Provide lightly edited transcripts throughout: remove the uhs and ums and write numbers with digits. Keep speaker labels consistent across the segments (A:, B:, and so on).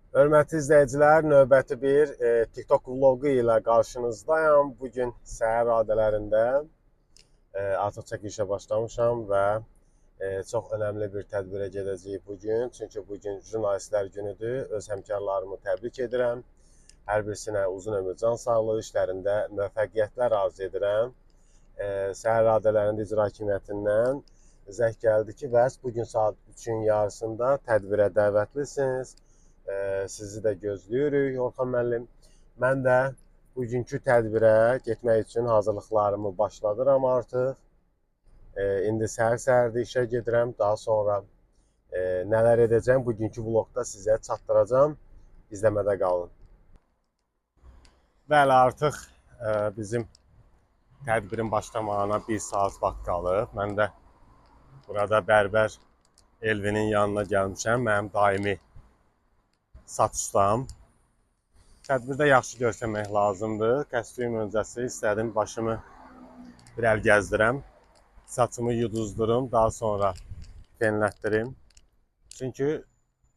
A: Hörmətli izləyicilər, növbəti bir TikTok vlogu ilə qarşınızdayım. Bugün səhər radələrində artıq çəkilişə başlamışam və çox önəmli bir tədbirə gedəcəyik bugün. Çünki bugün jurnalistlər günüdür. Öz həmkarlarımı təbrik edirəm. Hər birisinə uzun ömür, can sağlığı, işlərində müvəffəqiyyətlər arzu edirəm. Səhər radələrində icra hakimiyyətindən zəng gəldi ki, bəs bugün saat 3-ün yarısında tədbirə dəvətlisiniz. Sizi də gözləyirik, Orxan müəllim. Mən də bugünkü tədbirə getmək üçün hazırlıqlarımı başladıram artıq. İndi səhər-səhərdə işə gedirəm. Daha sonra nələr edəcəm bugünkü vlogda sizə çatdıracağam. İzləmədə qalın. Bəli, artıq bizim tədbirin başlamağına 1 saat vaxt qalıb. Mən də burada bərbər Elvinin yanına gəlmişəm. Mənim daimi saç ustam. Tədbirdə yaxşı görsənmək lazımdır. Kostyum öncəsi istədim başımı bir əl gəzdirəm. Saçımı yuduzdurum, daha sonra fenlətdirim. Çünki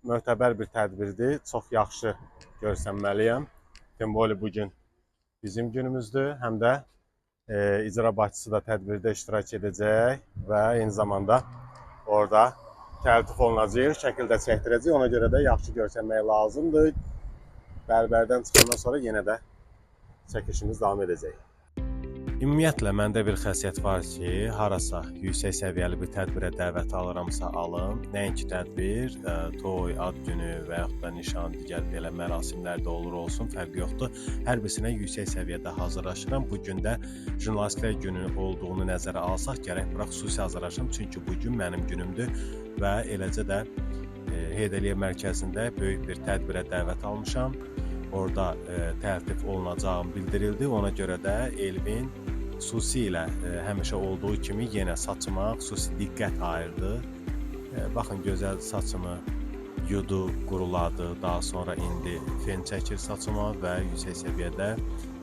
A: möhtəbər bir tədbirdir. Çox yaxşı görsənməliyəm. Temboli bugün bizim günümüzdür. Həm də icra başçısı da tədbirdə iştirak edəcək və eyni zamanda orada təltif olunacaq, şəkildə çəkdirəcək. Ona görə də yaxşı görsənmək lazımdır. Bərbərdən çıxandan sonra yenə də çəkişimiz davam edəcək. Ümumiyyətlə, məndə bir xəsiyyət var ki, harasa yüksək səviyyəli bir tədbirə dəvət alıramsa alım. Nəinki tədbir, toy, ad günü və yaxud da nişan, digər belə mərasimlərdə olur olsun, fərqi yoxdur. Hər birisinə yüksək səviyyədə hazırlaşıram. Bugün də jurnalistlər günü olduğunu nəzərə alsaq, gərək bura xüsusi hazırlaşım. Çünki bugün mənim günümdür və eləcə də Heydər Əliyev mərkəzində böyük bir tədbirə dəvət almışam. Orada təltif olunacağım bildirildi. Ona görə də Elvin xüsusilə həmişə olduğu kimi yenə saçıma xüsusi diqqət ayırdı. Baxın, gözəl saçımı yudu, quruladı. Daha sonra indi fen çəkir saçıma və yüksək səviyyədə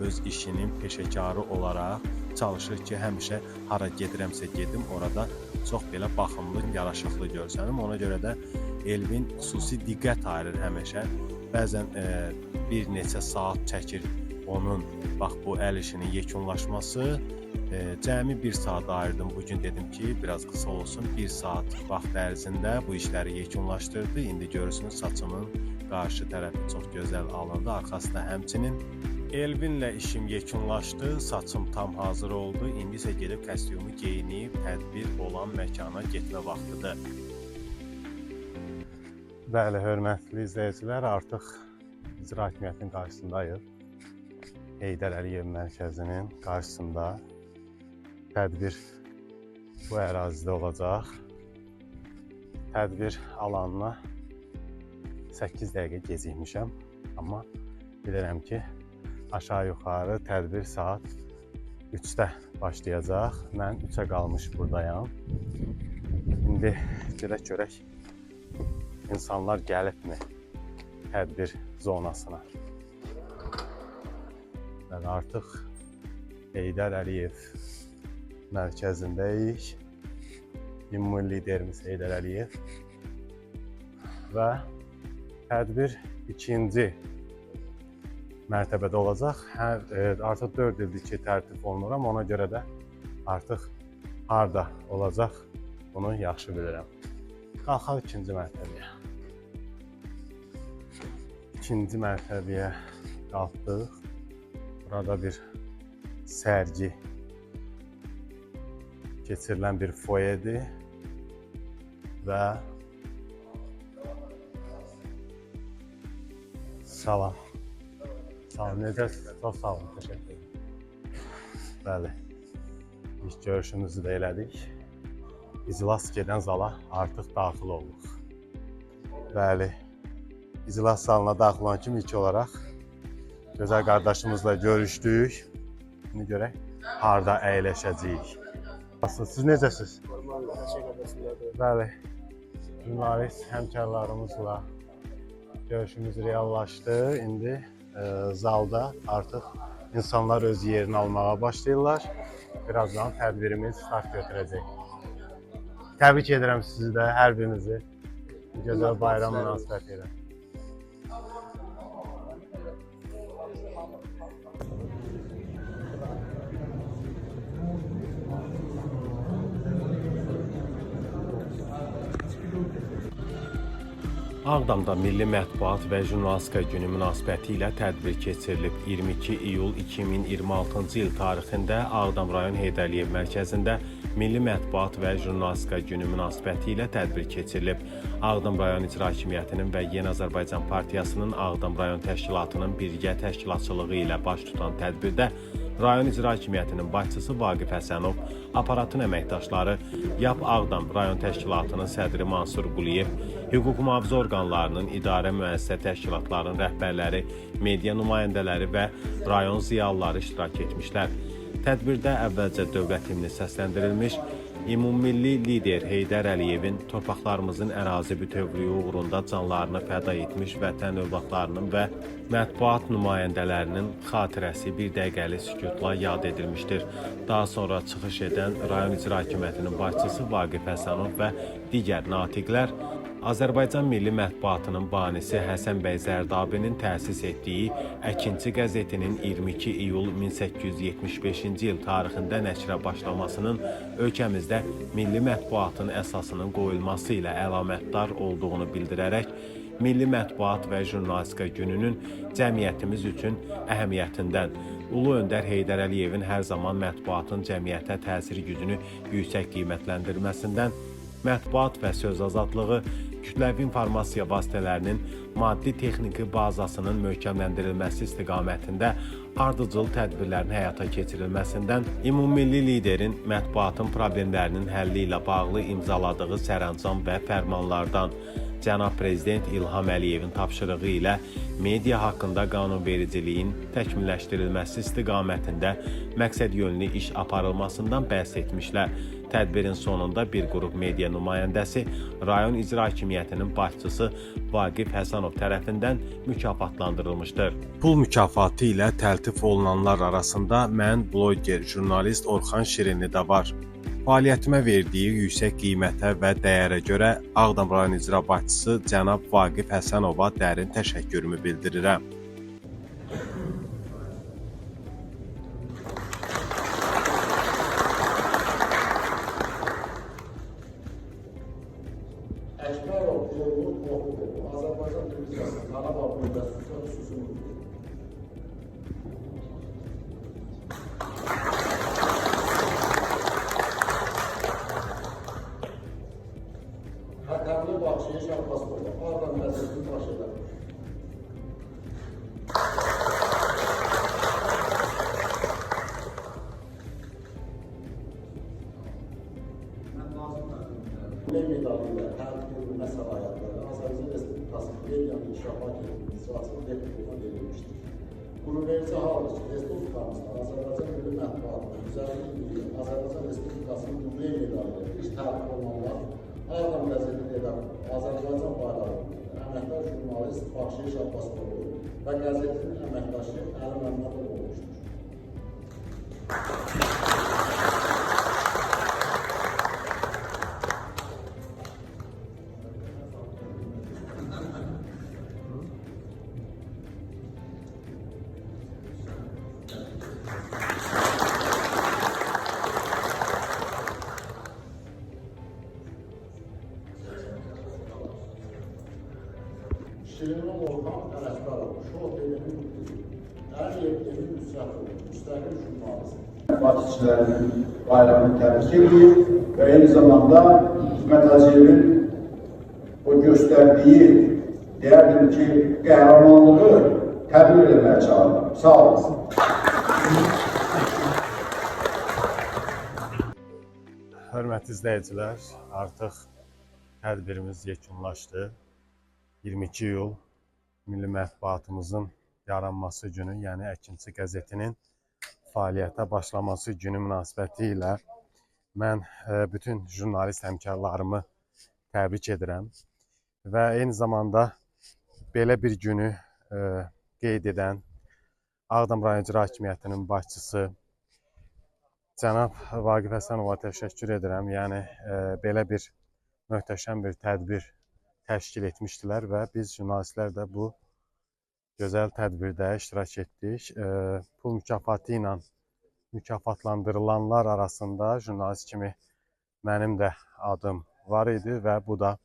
A: öz işinin peşəkarı olaraq çalışır ki, həmişə hara gedirəmsə gedim, orada çox belə baxımlı, yaraşıqlı görsənim. Ona görə də Elvin xüsusi diqqət ayırır həmişə. Bəzən bir neçə saat çəkir onun bax bu əl işinin yekunlaşması. Cəmi 1 saat ayırdım. Bugün dedim ki, biraz qısa olsun. 1 saat vaxt ərzində bu işləri yekunlaşdırdı. İndi görürsünüz saçımın qarşı tərəfi çox gözəl alındı. Arxası da həmçinin. Elvinlə işim yekunlaşdı. Saçım tam hazır oldu. İndi isə gedib kostyumu geyinib tədbir olan məkana getmə vaxtıdır. Bəli, hörmətli izləyicilər, artıq icra hakimiyyətinin qarşısındayıq. Heydər Əliyev mərkəzinin qarşısında tədbir bu ərazidə olacaq. Tədbir alanına 8 dəqiqə gecikmişəm, amma bilirəm ki, aşağı-yuxarı tədbir saat 3-də başlayacaq. Mən 3-ə qalmış buradayam. İndi görək insanlar gəlibmi tədbir zonasına. Və artıq Heydər Əliyev mərkəzindəyik. Ümumi liderimiz Heydər Əliyev və tədbir 2-ci mərtəbədə olacaq. Artıq 4 ildir ki, tərtib olunuram. Ona görə də artıq harda olacaq bunu yaxşı bilirəm. Qalxaq 2-ci mərtəbəyə. 2-ci mərtəbəyə qalxdıq. Burada bir sərgi keçirilən bir foyedir və salam. Salam, necəsiniz? Çox sağ olun, təşəkkür ederim. Bəli, ilk görüşümüzü də elədik. İclas gedən zala artıq daxil olduq. Bəli, iclas salına daxil olan kimi ilk olaraq gözəl qardaşımızla görüşdük. İndi görək, harada əyləşəcəyik. Siz necəsiniz? Bəli, jurnalist həmkarlarımızla görüşümüz reallaşdı. İndi zalda artıq insanlar öz yerini almağa başlayırlar. Birazdan tədbirimiz start götürəcək. Təbrik edirəm sizi də, hər birinizi. Gözəl bayram münasibətilə. Ağdamda Milli Mətbuat və Jurnalistika Günü münasibətilə tədbir keçirilib. 22 iyul 2026-cı il tarixində Ağdam rayon Heydər Əliyev mərkəzində Milli Mətbuat və Jurnalistika Günü münasibətilə tədbir keçirilib. Ağdam rayon İcra Hakimiyyətinin və Yeni Azərbaycan Partiyasının Ağdam rayon təşkilatının birgə təşkilatçılığı ilə baş tutan tədbirdə rayon İcra Hakimiyyətinin başçısı Vaqif Həsənov, aparatın əməkdaşları, YAP Ağdam rayon təşkilatının sədri Mansur Quliyev, hüquq mühafizə orqanlarının idarə müəssisə təşkilatlarının rəhbərləri, media nümayəndələri və rayon ziyalıları iştirak etmişlər. Tədbirdə əvvəlcə dövlət himni səsləndirilmiş, ümummilli lider Heydər Əliyevin torpaqlarımızın ərazi bütövlüyü uğrunda canlarını fəda etmiş vətən övladlarının və mətbuat nümayəndələrinin xatirəsi bir dəqiqəlik sükutla yad edilmişdir. Daha sonra çıxış edən rayon icra hakimiyyətinin başçısı Vaqif Həsənov və digər natiqlər Azərbaycan milli mətbuatının banisi Həsən bəy Zərdabinin təsis etdiyi Əkinçi qəzetinin 22 iyul 1875-ci il tarixində nəşrə başlamasının ölkəmizdə milli mətbuatın əsasının qoyulması ilə əlamətdar olduğunu bildirərək, Milli Mətbuat və Jurnalistika Gününün cəmiyyətimiz üçün əhəmiyyətindən, Ulu Öndər Heydər Əliyevin hər zaman mətbuatın cəmiyyətə təsir gücünü yüksək qiymətləndirməsindən, mətbuat və söz azadlığı, kütləvi informasiya vasitələrinin maddi-texniki bazasının möhkəmləndirilməsi istiqamətində ardıcıl tədbirlərin həyata keçirilməsindən, ümummilli liderin mətbuatın problemlərinin həlli ilə bağlı imzaladığı sərəncam və fərmanlardan, Cənab Prezident İlham Əliyevin tapşırığı ilə media haqqında qanunvericiliyin təkmilləşdirilməsi istiqamətində məqsədyönlü iş aparılmasından bəhs etmişlər. Tədbirin sonunda bir qrup media nümayəndəsi rayon icra hakimiyyətinin başçısı Vaqif Həsənov tərəfindən mükafatlandırılmışdır. Pul mükafatı ilə təltif olunanlar arasında mən bloger, jurnalist Orxan Şirinli də var. Fəaliyyətimə verdiyi yüksək qiymətə və dəyərə görə Ağdam rayon icra başçısı cənab Vaqif Həsənova dərin təşəkkürümü bildirirəm.
B: Əkbərov, Yollu, Qorxulu, Azərbaycan televiziyasının Qarabağ bölgəsi xüsusi müdiri. Həkəmli Bakşıya Şəhbazlığı, Ağdam qəzetini baş edəmiş. Bu medalı ilə təltif edilmə səlahiyyətləri Azərbaycan Respublikasının medianın inkişaf agentliyi icraçılıq deputatına verilmişdir. Qürurverici haldır ki, Respublikamızda Azərbaycan milli mətbuatının 150 illiyi Azərbaycan Respublikasının Milli medalı ilə ilk təltif olunanlar Ağdam qəzetini edən Azərbaycan bayrağı, əməkdar jurnalist Bakşıya Şəhbazlığı və qəzetinin əməkdaşı Əli Məmmədov olmuşdur. Şirinli Orxan Ələkbərov, Şox TV-nin müdiri, Əliyev TV-nin müstəqil, müstəqil jurnalist.
C: Particilərinin bayramını təbrik edir və eyni zamanda Hikmət Hacıyevin o göstərdiyi, deyərdim ki, qəhrəmanlığı təbrik etməyə çağırdım. Sağ olun.
A: Hörmətli izləyicilər, artıq tədbirimiz yekunlaşdı. 22 iyul Milli Mətbuatımızın yaranması günü, yəni Əkinçi qəzetinin fəaliyyətə başlaması günü münasibəti ilə mən bütün jurnalist həmkarlarımı təbrik edirəm və eyni zamanda belə bir günü qeyd edən Ağdam rayon icra hakimiyyətinin başçısı cənab Vaqif Həsənova təşəkkür edirəm. Yəni belə bir möhtəşəm bir tədbir təşkil etmişdilər və biz jurnalistlər də bu gözəl tədbirdə iştirak etdik. Pul mükafatı ilə mükafatlandırılanlar arasında jurnalist kimi mənim də adım var idi və bu da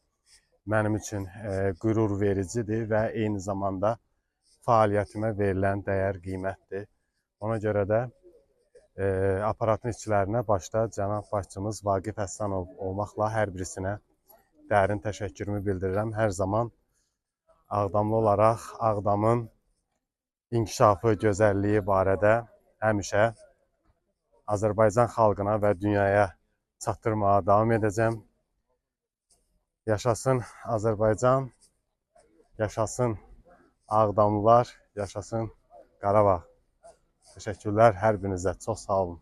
A: mənim üçün qürur vericidir və eyni zamanda fəaliyyətimə verilən dəyər, qiymətdir. Ona görə də aparatın işçilərinə başda cənab başçımız Vaqif Həsənov olmaqla hər birisinə dərin təşəkkürümü bildirirəm. Hər zaman Ağdamlı olaraq Ağdamın inkişafı, gözəlliyi barədə həmişə Azərbaycan xalqına və dünyaya çatdırmağa davam edəcəm. Yaşasın Azərbaycan, yaşasın Ağdamlılar, yaşasın Qarabağ. Təşəkkürlər hər birinizə. Çox sağ olun.